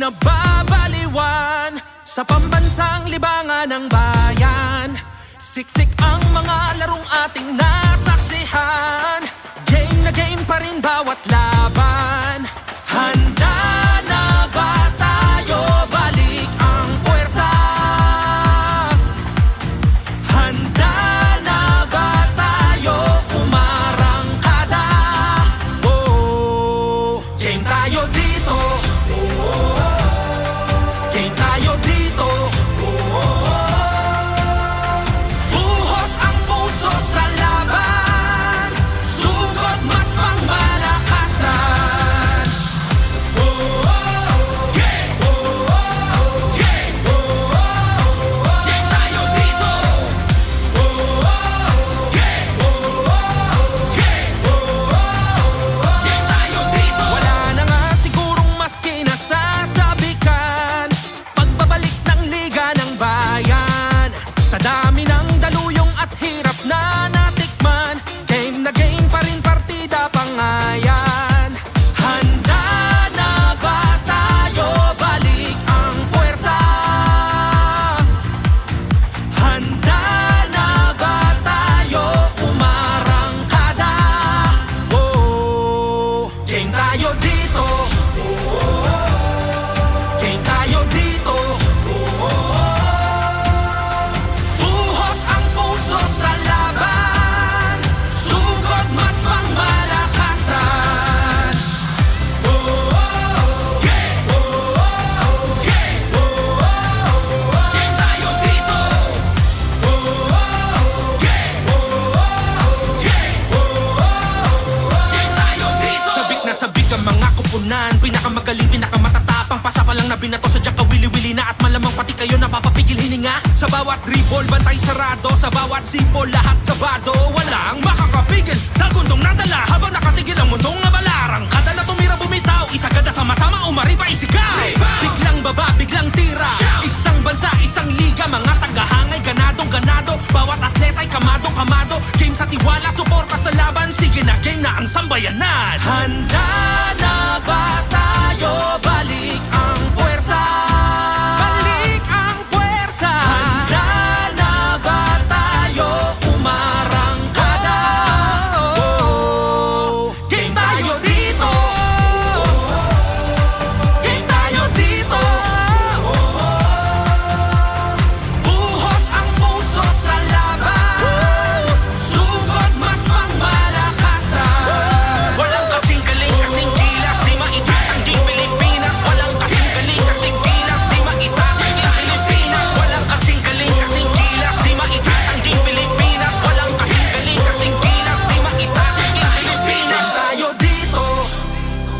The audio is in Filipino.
nababaliwan sa pambansang libangan ng bayan. Siksik ang mga larong ating nasaksihan. Game na game pa rin bawat laban. Handa na ba tayo? Balik ang puwersa. Handa na ba tayo? Umarangkada. Oh, game tayo dito. Game tayo dito. Buhos ang puso sa laban. Sugod mas pangmalakasan. Game! Game! Game tayo dito. Game! Game! Game tayo dito. Wala na nga sigurong mas kinasasabikan. Pagbabalik ng Liga ng Bayan. Sa dami ng daluyong at hirap na natikman, game na game pa rin partida pangayan. Handa na ba tayo? Balik ang puwersa. Handa na ba tayo? Umarangkada. Oh, game tayo dito. Game tayo dito. Buhos ang puso sa laban. Sugod mas pangmalakasan. Game! Game! Game tayo dito. Game! Game! Game tayo dito. Sabik na sabik ang mga kupunan. Pinakamagaling, pinakamatatapang. Pasa pa lang na binato, sadyang kawili-wili na. At malamang pati kayo napapapigil hininga. Sa bawat dribble, bantay sarado. Sa bawat sipol, lahat kabado. Walang makakapigil. Dagundong nadala habang nakatigil ang mundong nabalarang.